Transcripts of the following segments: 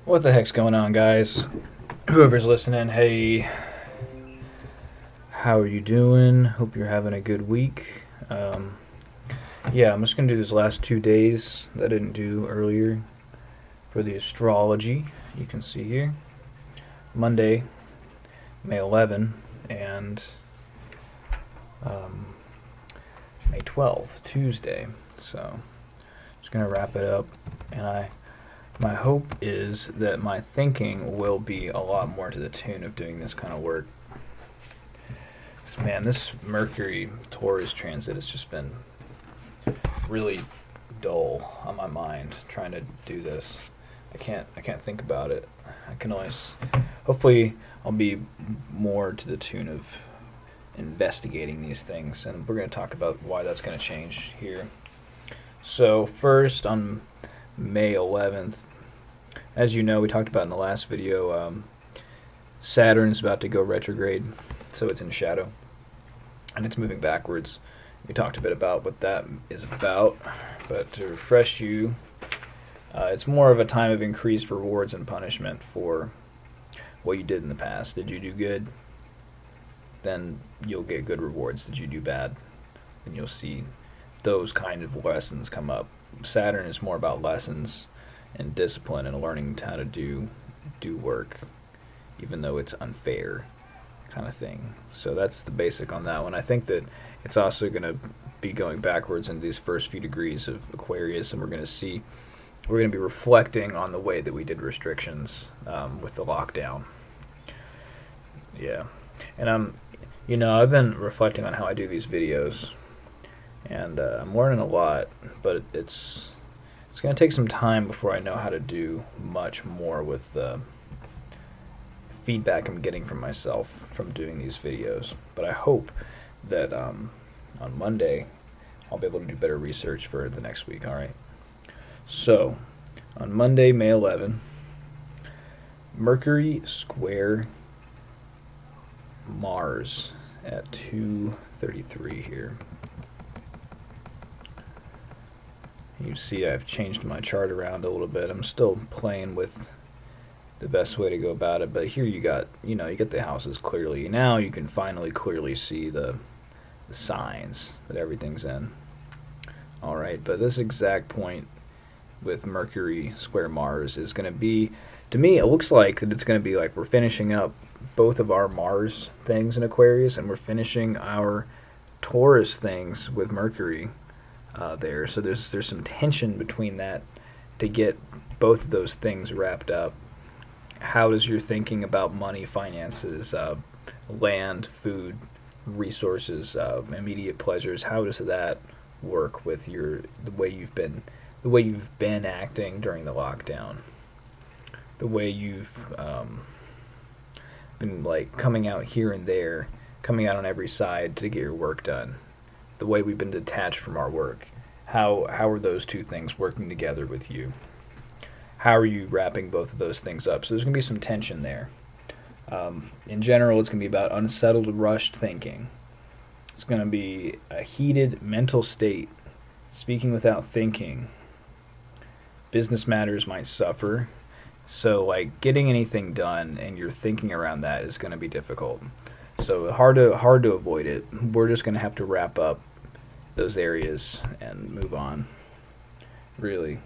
What the heck's going on, guys? Whoever's listening, hey, how are you doing? Hope you're having a good week. Yeah, I'm just going to do these last 2 days that I didn't do earlier for the astrology. You can see here Monday, May 11, and um, May 12th, Tuesday. So, just going to wrap it up, and my hope is that my thinking will be a lot more to the tune of doing this kind of work. Man, this Mercury Taurus transit has just been really dull on my mind trying to do this. I can't think about it. I can always hopefully I'll be more to the tune of investigating these things, and we're going to talk about why that's going to change here. So first, on May 11th, as you know, we talked about in the last video, Saturn's about to go retrograde, so it's in shadow, and it's moving backwards. We talked a bit about what that is about, but to refresh you, it's more of a time of increased rewards and punishment for what you did in the past. Did you do good? Then you'll get good rewards. Did you do bad? Then you'll see those kind of lessons come up. Saturn is more about lessons and discipline and learning how to do work, even though it's unfair, kind of thing. So that's the basic on that one. I think that it's also going to be going backwards in these first few degrees of Aquarius, and we're going to be reflecting on the way that we did restrictions with the lockdown. Yeah, and I've been reflecting on how I do these videos, and I'm learning a lot, but it's going to take some time before I know how to do much more with the feedback I'm getting from myself from doing these videos. But I hope that on Monday I'll be able to do better research for the next week. All right. So on Monday, May 11, Mercury square Mars at 2:33 here. You see I've changed my chart around a little bit. I'm still playing with the best way to go about it, but here you get the houses clearly. Now you can finally clearly see the signs that everything's in. All right, but this exact point with Mercury square Mars is going to be, to me, it looks like that it's going to be like we're finishing up both of our Mars things in Aquarius, and we're finishing our Taurus things with Mercury there. So there's some tension between that to get both of those things wrapped up. How does your thinking about money, finances, land, food, resources, immediate pleasures, how does that work with the way you've been acting during the lockdown, the way you've been like coming out here and there, coming out on every side to get your work done, the way we've been detached from our work? How are those two things working together with you? How are you wrapping both of those things up? So there's going to be some tension there. In general, it's going to be about unsettled, rushed thinking. It's going to be a heated mental state, speaking without thinking. Business matters might suffer. So, like, getting anything done and your thinking around that is going to be difficult. So hard to avoid it. We're just going to have to wrap up those areas and move on. Really.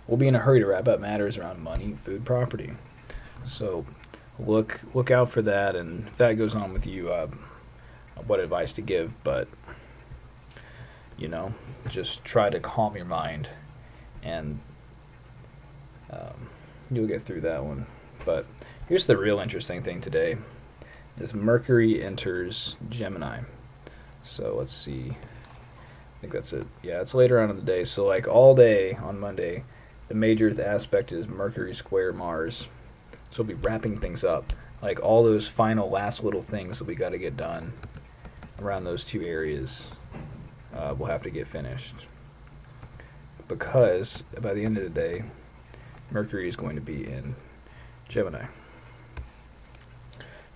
We'll be in a hurry to wrap up matters around money, food, property. So look out for that, and if that goes on with you, what advice to give, but just try to calm your mind, and you'll get through that one. But here's the real interesting thing today, is Mercury enters Gemini. So let's see. I think that's it. Yeah, it's later on in the day. So like all day on Monday, the major aspect is Mercury square Mars. So we'll be wrapping things up. Like all those final last little things that we got to get done around those two areas will have to get finished. Because by the end of the day, Mercury is going to be in Gemini.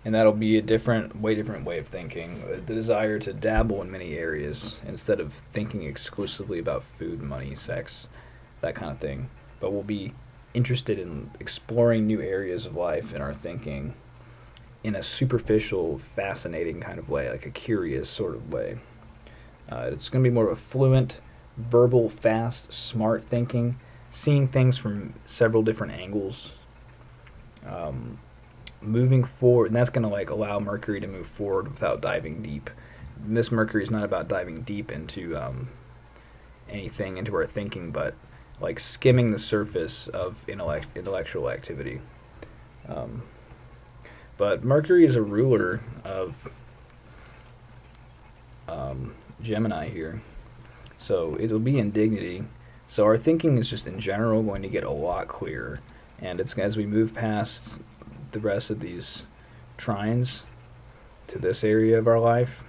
And that'll be a way different way of thinking. The desire to dabble in many areas instead of thinking exclusively about food, money, sex, that kind of thing. But we'll be interested in exploring new areas of life and our thinking in a superficial, fascinating kind of way, like a curious sort of way. It's going to be more of a fluent, verbal, fast, smart thinking, seeing things from several different angles, moving forward, and that's going to like allow Mercury to move forward without diving deep. And this Mercury is not about diving deep into anything, into our thinking, but like skimming the surface of intellectual activity. But Mercury is a ruler of Gemini here, so it'll be in dignity. So our thinking is just in general going to get a lot clearer, and it's as we move past the rest of these trines to this area of our life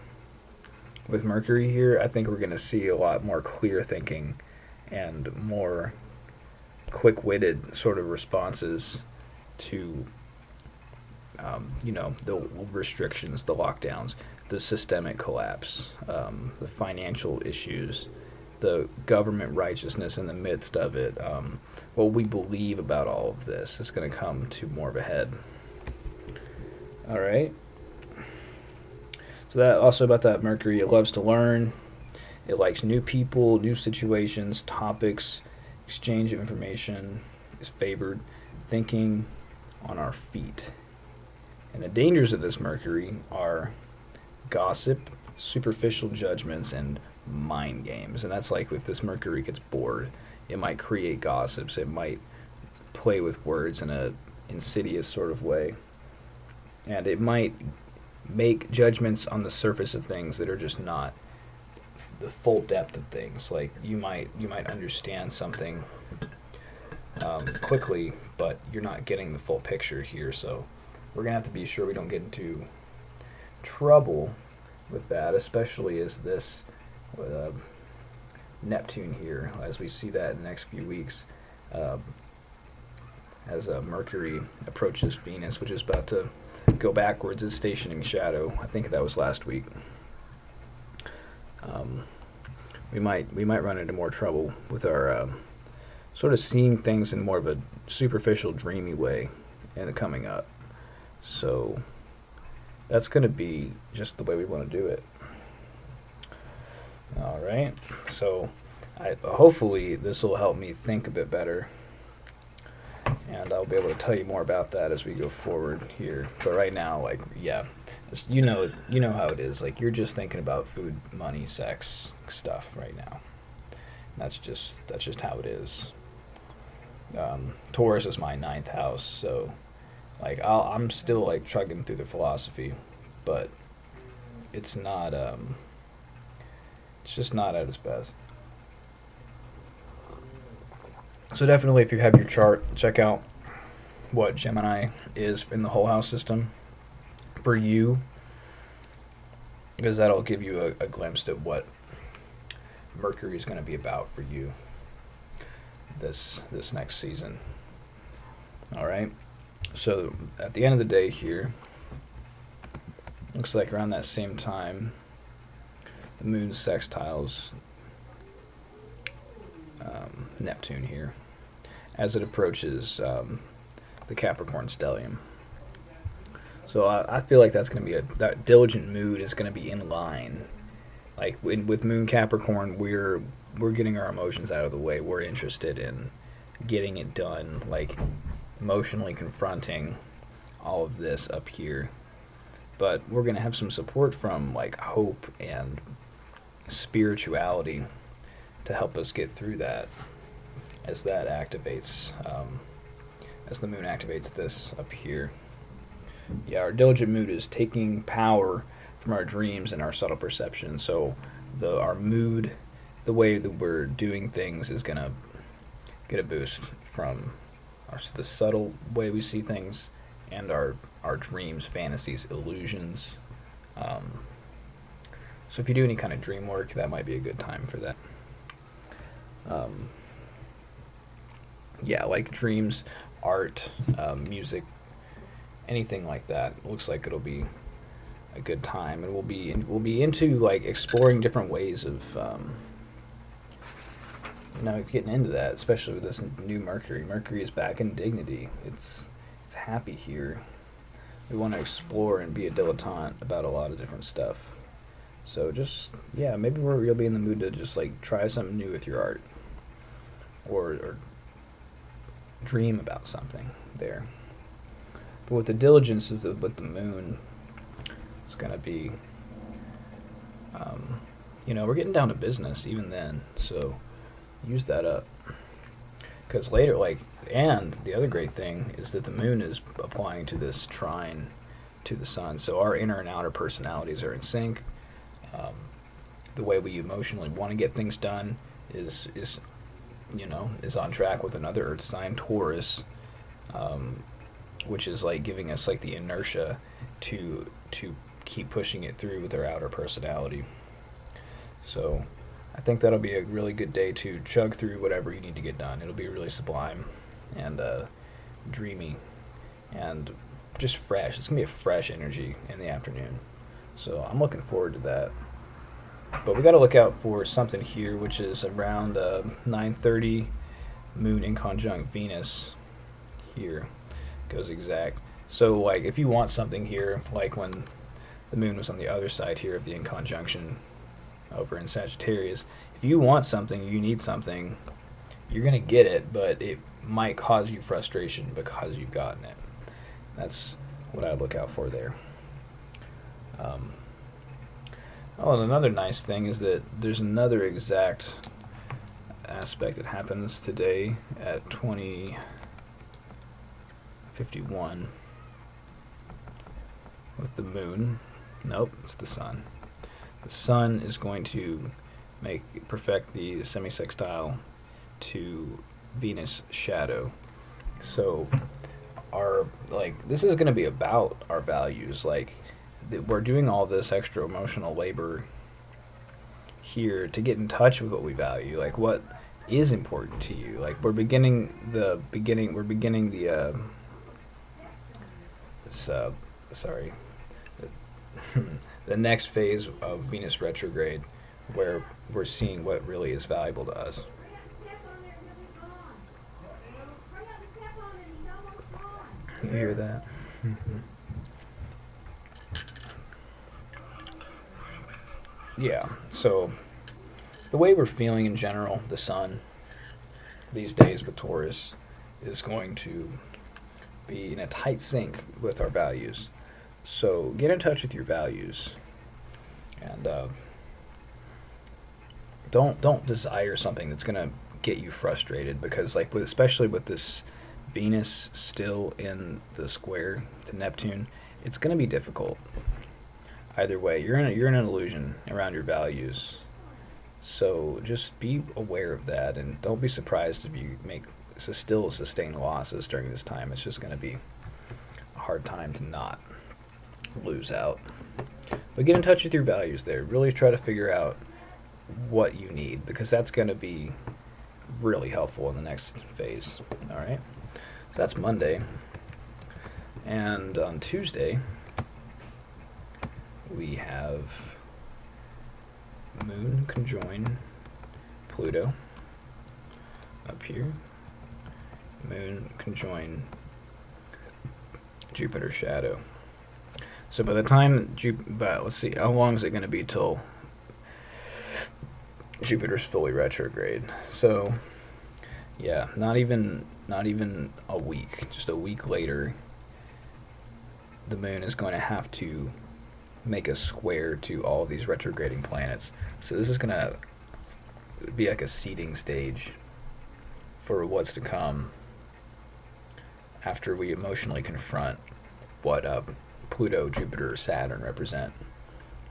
with Mercury here, I think we're going to see a lot more clear thinking and more quick-witted sort of responses to the restrictions, the lockdowns, the systemic collapse, the financial issues, the government righteousness in the midst of it. What we believe about all of this is going to come to more of a head. All right. So that also about that Mercury, it loves to learn. It likes new people, new situations, topics, exchange of information, is favored, thinking on our feet. And the dangers of this Mercury are gossip, superficial judgments, and mind games. And that's like if this Mercury gets bored, it might create gossips. It might play with words in a insidious sort of way. And it might make judgments on the surface of things that are just not the full depth of things. Like you might understand something quickly, but you're not getting the full picture here. So we're gonna have to be sure we don't get into trouble with that, especially as this Neptune here, as we see that in the next few weeks, as Mercury approaches Venus, which is about to go backwards, is stationing shadow. I think that was last week. We might run into more trouble with our sort of seeing things in more of a superficial, dreamy way in the coming up. So that's going to be just the way we want to do it. All right. So hopefully this will help me think a bit better, and I'll be able to tell you more about that as we go forward here. But right now, like, yeah, you know how it is. Like, you're just thinking about food, money, sex stuff right now. That's just how it is. Taurus is my 9th house, so like I'm still like trugging through the philosophy, but it's not it's just not at its best. So definitely, if you have your chart, check out what Gemini is in the whole house system for you, because that'll give you a glimpse of what Mercury is going to be about for you this next season. All right. So at the end of the day here, looks like around that same time, the moon sextiles Neptune here as it approaches the Capricorn stellium. So I feel like that's going to be that diligent mood is going to be in line. Like with Moon Capricorn, we're getting our emotions out of the way. We're interested in getting it done, like emotionally confronting all of this up here. But we're going to have some support from like hope and spirituality to help us get through that as that activates, as the moon activates this up here. Yeah, our diligent mood is taking power from our dreams and our subtle perception. So our mood, the way that we're doing things, is going to get a boost from the subtle way we see things and our dreams, fantasies, illusions. So if you do any kind of dream work, that might be a good time for that. Yeah, like dreams, art, music, anything like that. Looks like it'll be a good time, and we'll be into like exploring different ways of now getting into that, especially with this new Mercury. Mercury is back in dignity. It's happy here. We want to explore and be a dilettante about a lot of different stuff. So just, yeah, maybe you'll be in the mood to just like try something new with your art, or dream about something there. But with the diligence with the moon, it's gonna be, we're getting down to business even then. So use that up. Because later, and the other great thing is that the moon is applying to this trine to the sun. So our inner and outer personalities are in sync. The way we emotionally want to get things done is on track with another Earth sign, Taurus, which is like giving us like the inertia to keep pushing it through with our outer personality. So I think that'll be a really good day to chug through whatever you need to get done. It'll be really sublime and dreamy and just fresh. It's going to be a fresh energy in the afternoon. So I'm looking forward to that. But we got to look out for something here, which is around 9:30, moon in conjunct Venus here. Goes exact. So like if you want something here, like when the moon was on the other side here of the inconjunction over in Sagittarius, if you want something, you need something, you're going to get it, but it might cause you frustration because you've gotten it. That's what I look out for there. And another nice thing is that there's another exact aspect that happens today at 20:51 with the moon. Nope, it's the sun. The sun is going to perfect the semi-sextile to Venus shadow. So this is going to be about our values. We're doing all this extra emotional labor here to get in touch with what we value. Like what is important to you. Like we're beginning the the next phase of Venus retrograde, where we're seeing what really is valuable to us. You hear that? Yeah, so the way we're feeling in general, the sun, these days with Taurus, is going to be in a tight sync with our values. So get in touch with your values, and don't desire something that's gonna get you frustrated, because especially with this Venus still in the square to Neptune, it's gonna be difficult. Either way, you're in an illusion around your values. So just be aware of that, and don't be surprised if you still sustain losses during this time. It's just gonna be a hard time to not lose out. But get in touch with your values there. Really try to figure out what you need, because that's going to be really helpful in the next phase. All right? So that's Monday. And on Tuesday, we have Moon conjoin Pluto up here. Moon conjoin Jupiter shadow. So by the time let's see, how long is it going to be till Jupiter's fully retrograde? So yeah, not even a week. Just a week later, the moon is going to have to make a square to all of these retrograding planets. So this is going to be like a seeding stage for what's to come after we emotionally confront what Pluto, Jupiter, Saturn represent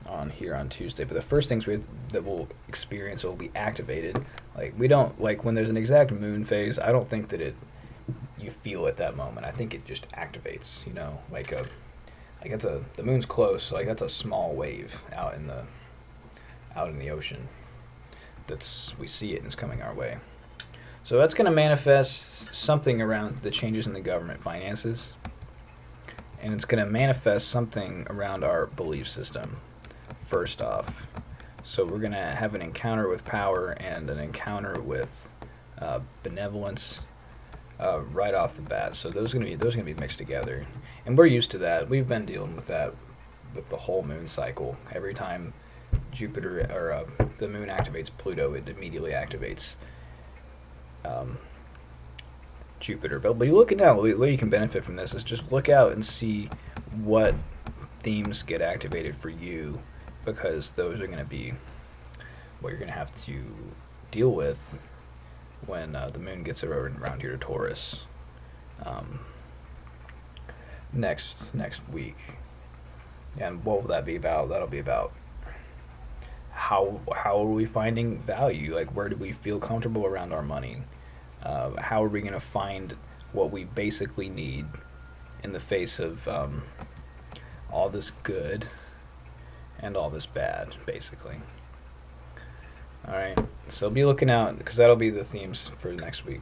on Tuesday. But the first things that we'll experience will be activated. We don't when there's an exact moon phase, I don't think that you feel it that moment. I think it just activates. The moon's close, so that's a small wave out in the ocean. We see it and it's coming our way. So that's going to manifest something around the changes in the government finances. And it's going to manifest something around our belief system, first off. So we're going to have an encounter with power and an encounter with benevolence, right off the bat. So those are gonna be mixed together, and we're used to that. We've been dealing with that with the whole moon cycle. Every time Jupiter or the moon activates Pluto, it immediately activates Jupiter. But you looking out, the way you can benefit from this is just look out and see what themes get activated for you, because those are going to be what you're going to have to deal with when the moon gets around here to Taurus next week. And what will that be about? That'll be about how are we finding value? Like, where do we feel comfortable around our money? How are we going to find what we basically need in the face of all this good and all this bad, basically. Alright, so be looking out, because that'll be the themes for next week.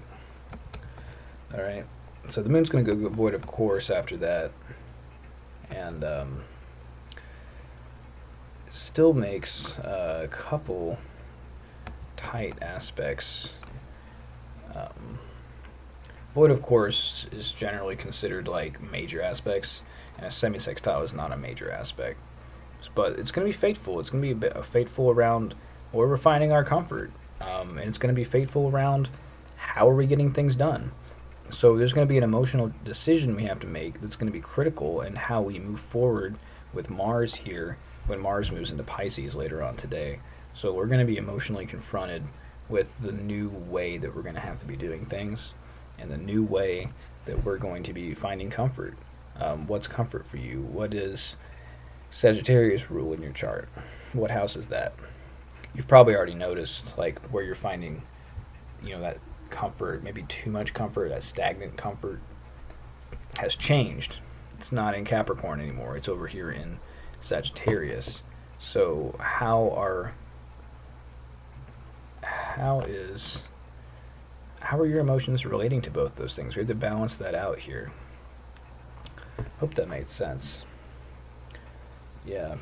Alright, so the moon's going to go void of course after that, and still makes a couple tight aspects. Void of course is generally considered like major aspects, and a semi-sextile is not a major aspect. But it's going to be fateful. It's going to be a bit fateful around where we're finding our comfort, and it's going to be fateful around how are we getting things done. So there's going to be an emotional decision we have to make that's going to be critical in how we move forward with Mars here when Mars moves into Pisces later on today. So we're going to be emotionally confronted with the new way that we're going to have to be doing things, and the new way that we're going to be finding comfort. What's comfort for you? What is Sagittarius rule in your chart? What house is that? You've probably already noticed like where you're finding, that comfort, maybe too much comfort, that stagnant comfort has changed. It's not in Capricorn anymore. It's over here in Sagittarius. So how are your emotions relating to both those things? We have to balance that out here. Hope that made sense. Yeah.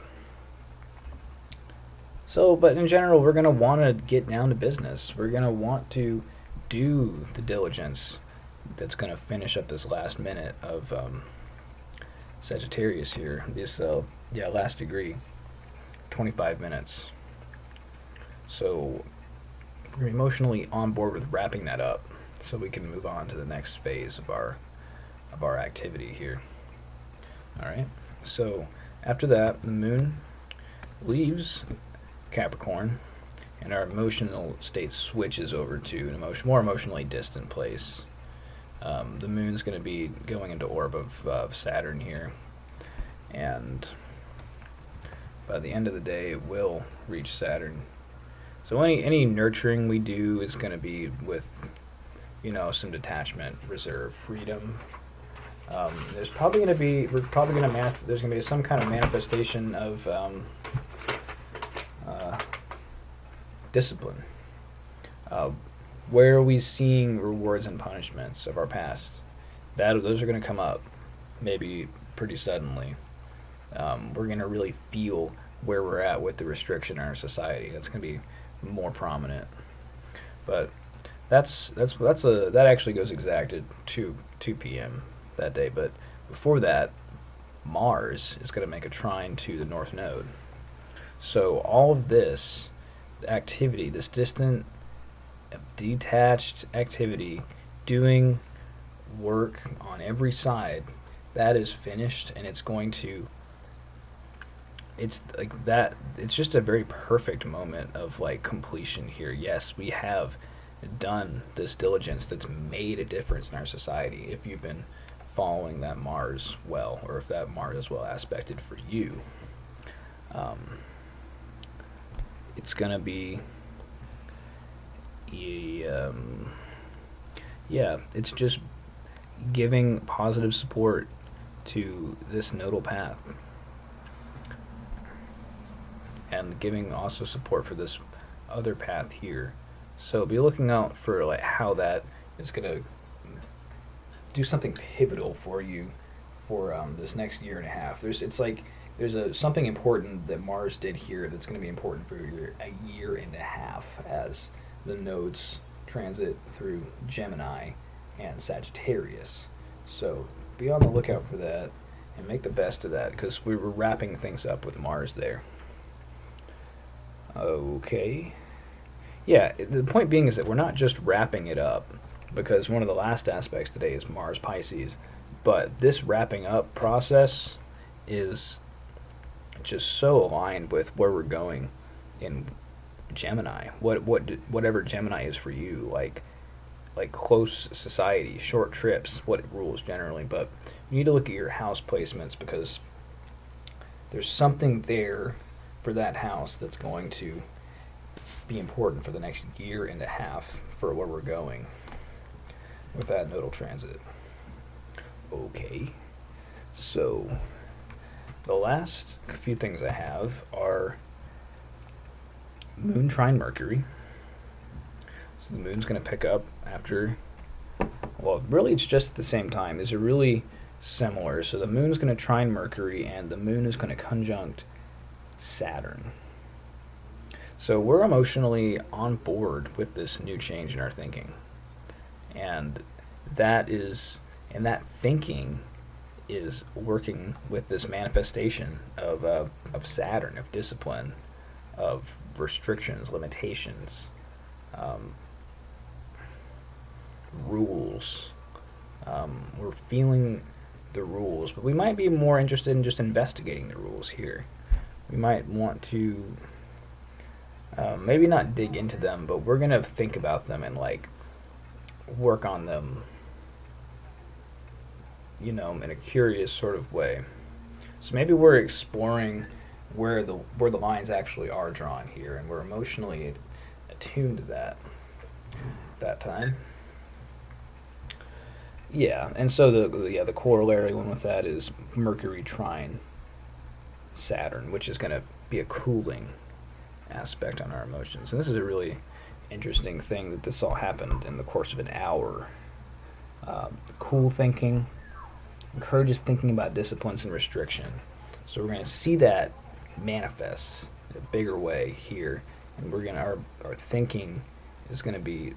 So, but in general, we're going to want to get down to business. We're going to want to do the diligence that's going to finish up this last minute of Sagittarius here. This, last degree, 25 minutes. So we're emotionally on board with wrapping that up so we can move on to the next phase of our activity here. All right. So after that, the moon leaves Capricorn, and our emotional state switches over to an more emotionally distant place. The moon's going to be going into orb of Saturn here, and by the end of the day, it will reach Saturn. So any nurturing we do is going to be with, some detachment, reserve, freedom. There's probably going to be some kind of manifestation of discipline. Where are we seeing rewards and punishments of our past? Those are going to come up, maybe pretty suddenly. We're going to really feel where we're at with the restriction in our society. That's going to be more prominent. But that actually goes exact at 2 p.m. that day. But before that, Mars is going to make a trine to the North Node. So all of this activity, this distant, detached activity, doing work on every side, that is finished, and it's like that. It's just a very perfect moment of like completion here. Yes, we have done this diligence that's made a difference in our society. If you've been following that Mars well, or if that Mars is well aspected for you, it's gonna be it's just giving positive support to this nodal path, and giving also support for this other path here. So be looking out for like how that is gonna do something pivotal for you for this next year and a half. There's something important that Mars did here that's going to be important for a year and a half as the nodes transit through Gemini and Sagittarius. So be on the lookout for that and make the best of that, because we were wrapping things up with Mars there. Okay. Yeah, the point being is that we're not just wrapping it up, because one of the last aspects today is Mars Pisces, but this wrapping up process is just so aligned with where we're going in Gemini. Whatever Gemini is for you, like close society, short trips, what it rules generally. But you need to look at your house placements, because there's something there for that house that's going to be important for the next year and a half for where we're going with that nodal transit. Okay, so the last few things I have are Moon trine Mercury. So the Moon's going to pick up after, well, really it's just at the same time. These are really similar. So the Moon's going to trine Mercury, and the Moon is going to conjunct Saturn. So we're emotionally on board with this new change in our thinking. And that thinking is working with this manifestation of Saturn, of discipline, of restrictions, limitations, rules. We're feeling the rules, but we might be more interested in just investigating the rules here. We might want to maybe not dig into them, but we're going to think about them and like work on them, in a curious sort of way. So maybe we're exploring where the lines actually are drawn here, and we're emotionally attuned to that time. Yeah, and so the corollary one with that is Mercury trine Saturn, which is going to be a cooling aspect on our emotions. And this is a really interesting thing that this all happened in the course of an hour. Cool thinking encourages thinking about disciplines and restriction. So we're going to see that manifest in a bigger way here, and our thinking is going to be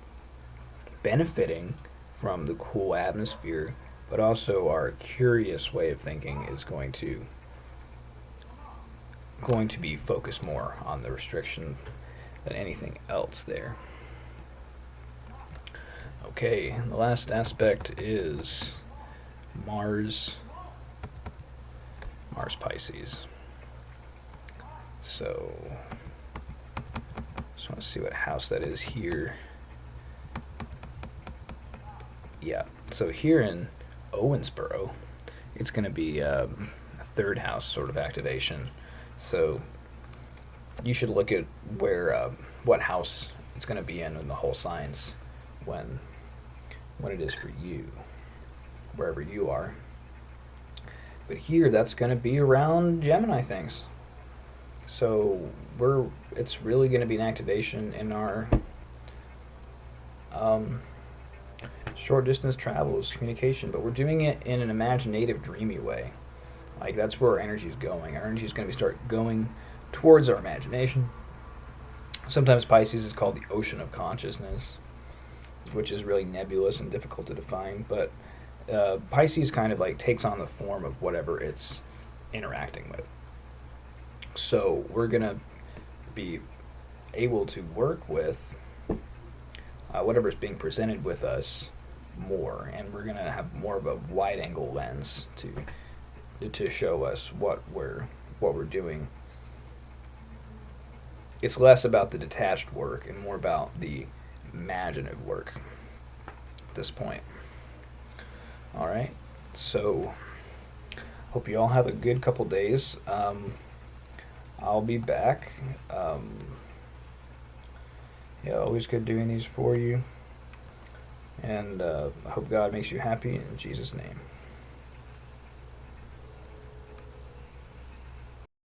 benefiting from the cool atmosphere, but also our curious way of thinking is going to be focused more on the restriction than anything else there. Okay, and the last aspect is Mars Pisces. So just want to see what house that is here. Yeah, so here in Owensboro, it's going to be a third house sort of activation. So you should look at what house it's going to be in the whole signs when it is for you, wherever you are. But here, that's going to be around Gemini things. So it's really going to be an activation in our short distance travels, communication, but we're doing it in an imaginative, dreamy way. Like, that's where our energy is going. Our energy is going to start going towards our imagination. Sometimes Pisces is called the ocean of consciousness, which is really nebulous and difficult to define, but Pisces kind of like takes on the form of whatever it's interacting with. So we're going to be able to work with whatever's being presented with us more, and we're going to have more of a wide angle lens to show us what we're doing. It's less about the detached work and more about the imaginative work at this point. All right, so hope you all have a good couple days. I'll be back. Always good doing these for you. And I hope God makes you happy in Jesus' name.